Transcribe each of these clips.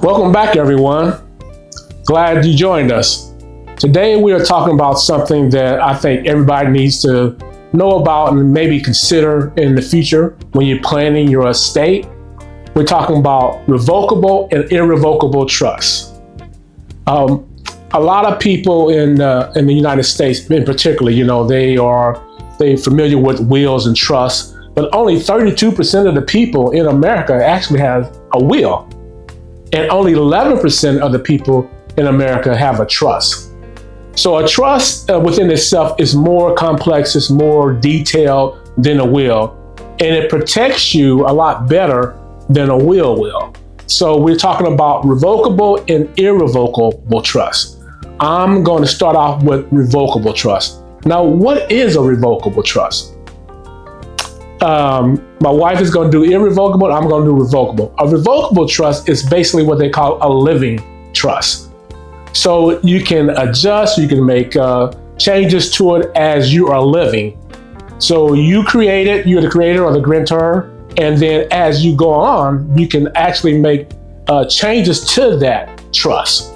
Welcome back, everyone. Glad you joined us. Today we are talking about something that I think everybody needs to know about and maybe consider in the future when you're planning your estate. We're talking about revocable and irrevocable trusts. A lot of people in the United States, in particular, they're familiar with wills and trusts, but only 32% of the people in America actually have a will, and only 11% of the people in America have a trust. So a trust within itself is more complex, it's more detailed than a will, and it protects you a lot better than a will. So we're talking about revocable and irrevocable trust. I'm going to start off with revocable trust. Now, what is a revocable trust? My wife is going to do irrevocable, I'm going to do revocable. A revocable trust is basically what they call a living trust. So you can adjust, you can make changes to it as you are living. So you create it, you're the creator or the grantor, and then as you go on, you can actually make changes to that trust.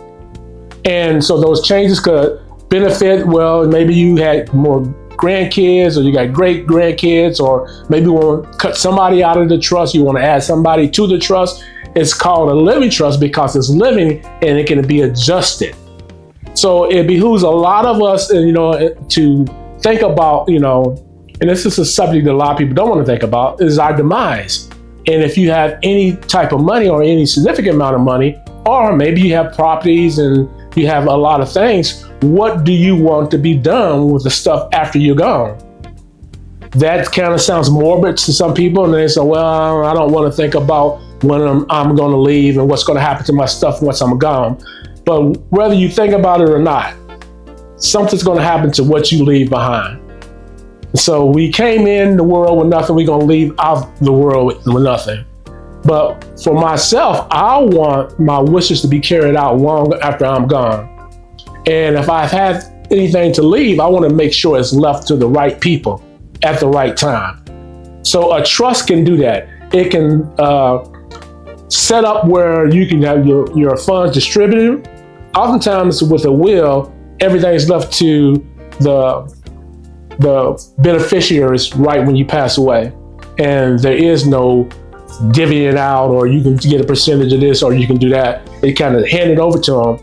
And so those changes could benefit, well, maybe you had more grandkids, or you got great grandkids, or maybe you want to cut somebody out of the trust, you want to add somebody to the trust. It's called a living trust because it's living and it can be adjusted. So it behooves a lot of us, to think about, and this is a subject that a lot of people don't want to think about, is our demise. And if you have any type of money or any significant amount of money, or maybe you have properties and you have a lot of things, what do you want to be done with the stuff after you're gone? That kind of sounds morbid to some people, and they say, well, I don't want to think about when I'm going to leave and what's going to happen to my stuff once I'm gone. But whether you think about it or not, something's going to happen to what you leave behind. So we came in the world with nothing, we're going to leave out the world with nothing. But for myself, I want my wishes to be carried out long after I'm gone. And if I've had anything to leave, I want to make sure it's left to the right people at the right time. So a trust can do that. It can set up where you can have your funds distributed. Oftentimes with a will, everything is left to the beneficiaries right when you pass away. And there is no divvying out, or you can get a percentage of this, or you can do that. They kind of hand it over to them.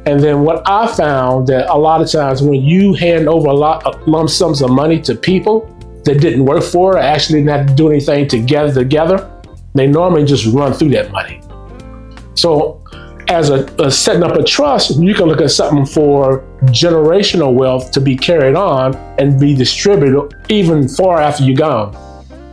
And then what I found that a lot of times when you hand over a lot of lump sums of money to people that didn't work for it, or actually didn't have to do anything together, they normally just run through that money. So as a setting up a trust, you can look at something for generational wealth to be carried on and be distributed even far after you're gone.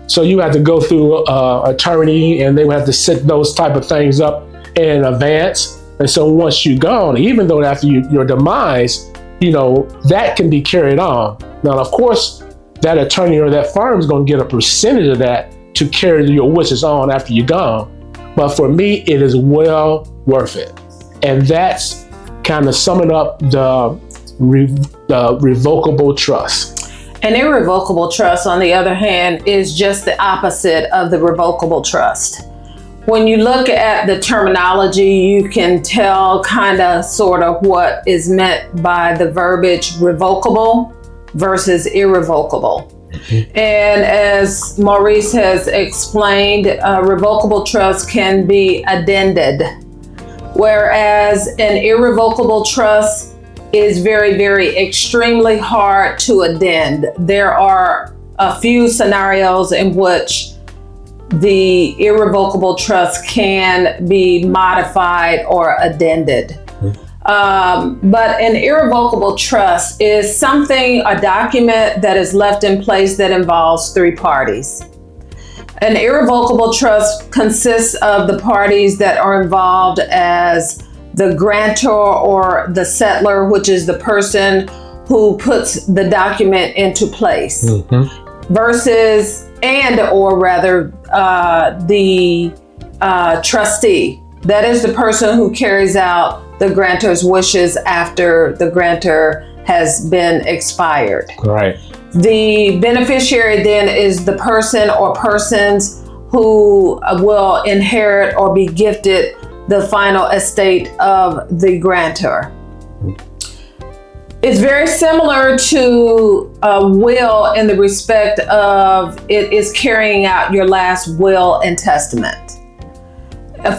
So you have to go through attorney, and they would have to set those type of things up in advance. And so once you're gone, even though after your demise, that can be carried on. Now, of course, that attorney or that firm is going to get a percentage of that to carry your wishes on after you're gone. But for me, it is well worth it. And that's kind of summing up the revocable trust. An irrevocable trust, on the other hand, is just the opposite of the revocable trust. When you look at the terminology, you can tell sort of what is meant by the verbiage revocable versus irrevocable. Mm-hmm. And as Maurice has explained, revocable trust can be addended, whereas an irrevocable trust is very, very extremely hard to addend. There are a few scenarios in which the irrevocable trust can be modified or addended. But an irrevocable trust is a document that is left in place that involves three parties. An irrevocable trust consists of the parties that are involved as the grantor or the settlor, which is the person who puts the document into place, versus the trustee. That is the person who carries out the grantor's wishes after the grantor has been expired. Right. The beneficiary then is the person or persons who will inherit or be gifted the final estate of the grantor. It's very similar to a will in the respect of it is carrying out your last will and testament.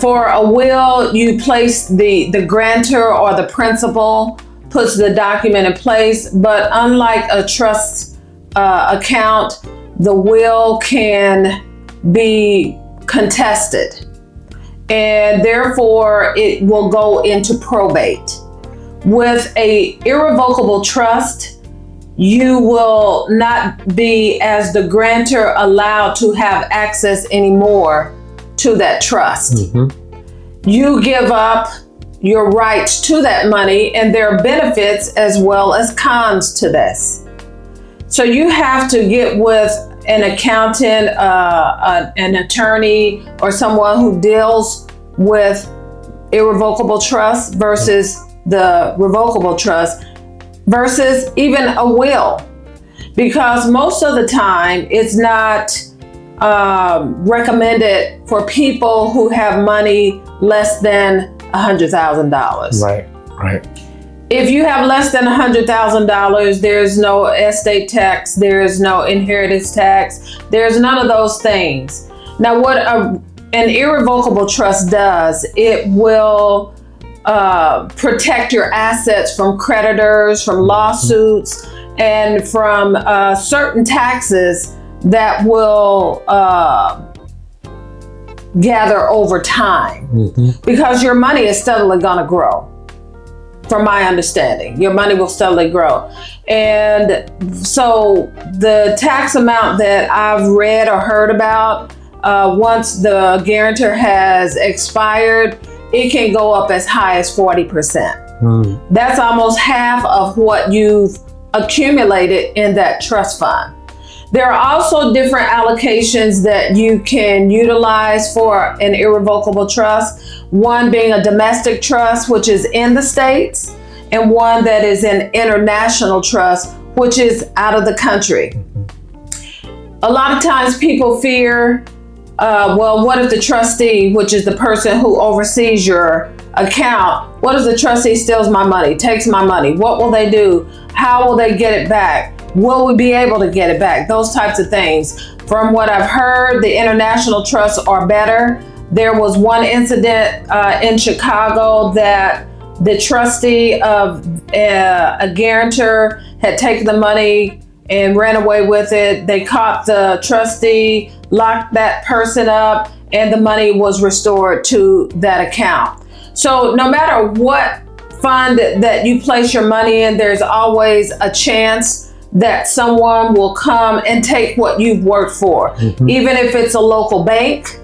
For a will, you place the grantor or the principal puts the document in place, but unlike a trust account, the will can be contested, and therefore it will go into probate. With a irrevocable trust, you will not be, as the grantor, allowed to have access anymore to that trust. Mm-hmm. You give up your rights to that money, and there are benefits as well as cons to this. So you have to get with an accountant, an attorney, or someone who deals with irrevocable trust versus the revocable trust versus even a will, because most of the time it's not recommended for people who have money less than $100,000. Right. If you have less than $100,000, there's no estate tax, there's no inheritance tax, there's none of those things. Now, what an irrevocable trust does, it will protect your assets from creditors, from lawsuits, and from certain taxes that will gather over time. Mm-hmm. Because your money is steadily going to grow. From my understanding, your money will steadily grow. And so the tax amount that I've read or heard about, once the guarantor has expired, it can go up as high as 40%. Mm. That's almost half of what you've accumulated in that trust fund. There are also different allocations that you can utilize for an irrevocable trust. One being a domestic trust, which is in the States, and one that is an international trust, which is out of the country. A lot of times people fear, well, what if the trustee, which is the person who oversees your account, what if the trustee steals my money, takes my money? What will they do? How will they get it back? Will we be able to get it back? Those types of things. From what I've heard, the international trusts are better. There was one incident in Chicago that the trustee of a guarantor had taken the money and ran away with it. They caught the trustee, locked that person up, and the money was restored to that account. So no matter what fund that you place your money in, there's always a chance that someone will come and take what you've worked for. Mm-hmm. Even if it's a local bank,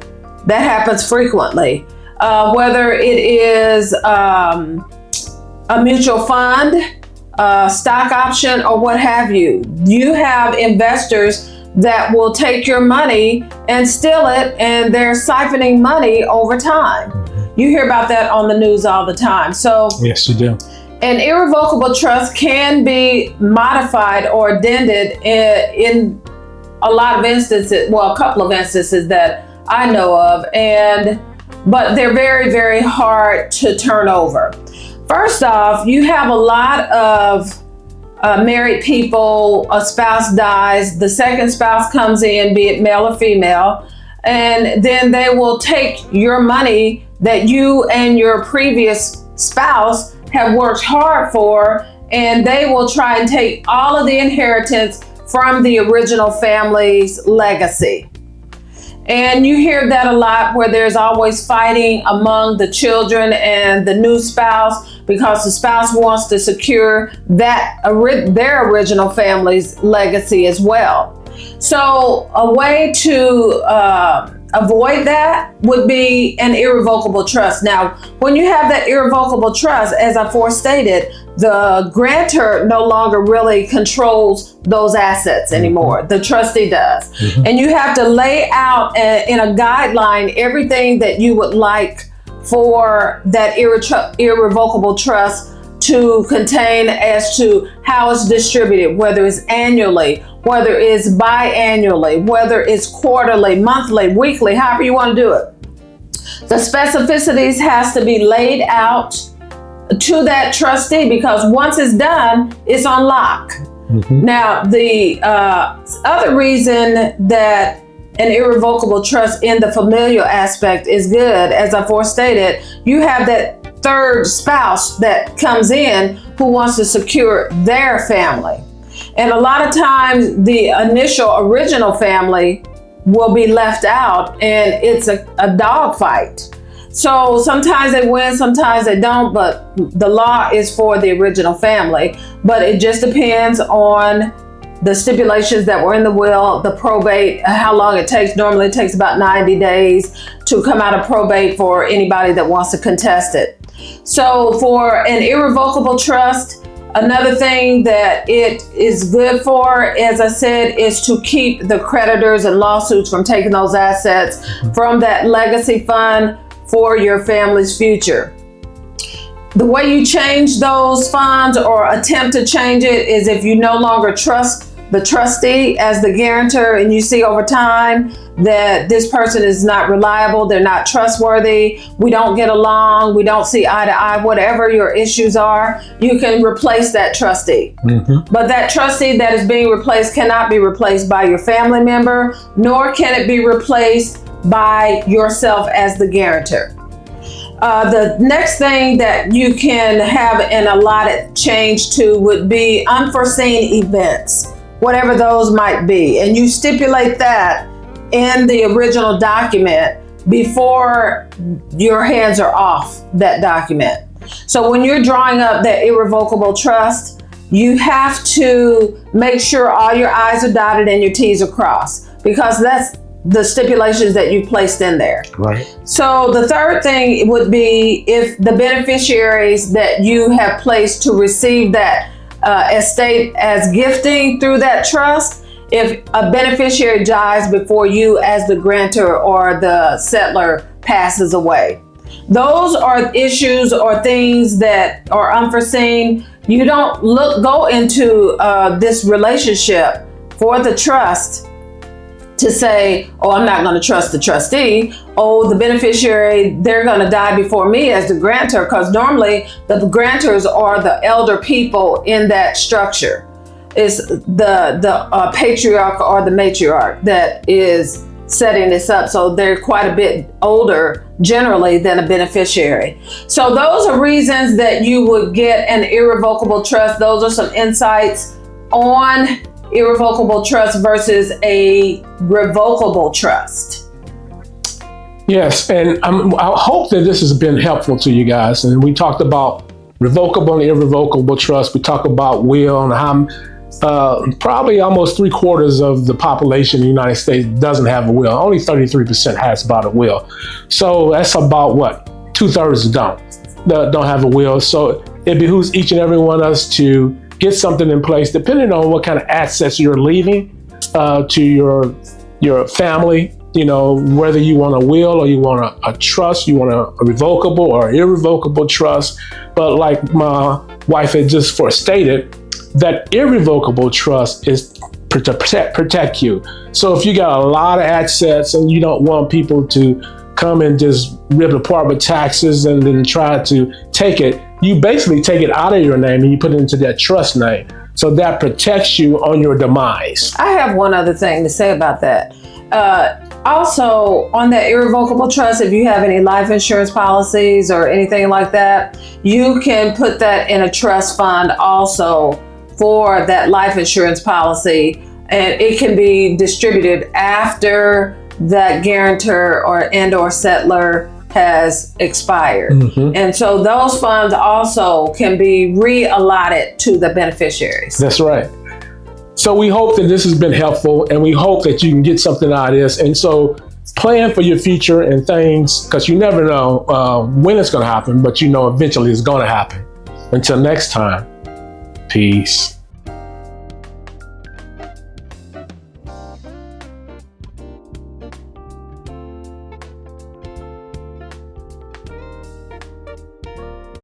that happens frequently. Whether it is a mutual fund, stock option, or what have you. You have investors that will take your money and steal it, and they're siphoning money over time. Mm-hmm. You hear about that on the news all the time. So yes, you do. An irrevocable trust can be modified or addended in a lot of instances, well, a couple of instances that I know of, but they're very, very hard to turn over. First off, you have a lot of married people, a spouse dies, the second spouse comes in, be it male or female, and then they will take your money that you and your previous spouse have worked hard for, and they will try and take all of the inheritance from the original family's legacy. And you hear that a lot, where there's always fighting among the children and the new spouse, because the spouse wants to secure that their original family's legacy as well. So a way to avoid that would be an irrevocable trust. Now, when you have that irrevocable trust, as I forestated, the grantor no longer really controls those assets anymore. The trustee does. Mm-hmm. And you have to lay out in a guideline everything that you would like for that irrevocable trust to contain, as to how it's distributed, whether it's annually, whether it's biannually, whether it's quarterly, monthly, weekly, however you want to do it. The specificities has to be laid out to that trustee, because once it's done, it's on lock. Now, the other reason that an irrevocable trust in the familial aspect is good, as I forestated, you have that third spouse that comes in who wants to secure their family. And a lot of times the original family will be left out, and it's a dog fight. So sometimes they win, sometimes they don't, but the law is for the original family. But it just depends on the stipulations that were in the will, the probate, how long it takes. Normally it takes about 90 days to come out of probate for anybody that wants to contest it. So for an irrevocable trust, another thing that it is good for, as I said, is to keep the creditors and lawsuits from taking those assets from that legacy fund for your family's future. The way you change those funds or attempt to change it is if you no longer trust the trustee as the guarantor, and you see over time that this person is not reliable, they're not trustworthy, we don't get along, we don't see eye to eye, whatever your issues are, you can replace that trustee. But that trustee that is being replaced cannot be replaced by your family member, nor can it be replaced by yourself as the guarantor. The next thing that you can have an allotted change to would be unforeseen events, whatever those might be. And you stipulate that in the original document before your hands are off that document. So when you're drawing up that irrevocable trust, you have to make sure all your I's are dotted and your T's are crossed, because that's the stipulations that you placed in there. Right. So the third thing would be if the beneficiaries that you have placed to receive that estate as gifting through that trust, if a beneficiary dies before you as the grantor or the settlor passes away. Those are issues or things that are unforeseen. You don't go into this relationship for the trust to say, oh, I'm not going to trust the trustee. Oh, the beneficiary, they're going to die before me as the grantor, because normally the grantors are the elder people in that structure. It's the patriarch or the matriarch that is setting this up. So they're quite a bit older generally than a beneficiary. So those are reasons that you would get an irrevocable trust. Those are some insights on irrevocable trust versus a revocable trust. Yes, and I hope that this has been helpful to you guys. And we talked about revocable and irrevocable trust. We talked about will and how probably almost 3/4 of the population in the United States doesn't have a will. Only 33% has about a will. So that's about what? 2/3 don't have a will. So it behooves each and every one of us to get something in place, depending on what kind of assets you're leaving to your family. You know, whether you want a will or you want a trust, you want a revocable or irrevocable trust. But like my wife had just stated, that irrevocable trust is to protect you. So if you got a lot of assets and you don't want people to come and just rip it apart with taxes and then try to take it, you basically take it out of your name and you put it into that trust name. So that protects you on your demise. I have one other thing to say about that. Also, on that irrevocable trust, if you have any life insurance policies or anything like that, you can put that in a trust fund also for that life insurance policy, and it can be distributed after that guarantor or settlor has expired. And so those funds also can be re-allotted to the beneficiaries. That's right. So we hope that this has been helpful, and we hope that you can get something out of this. And so plan for your future and things, because you never know when it's going to happen, but you know eventually it's going to happen. Until next time, peace.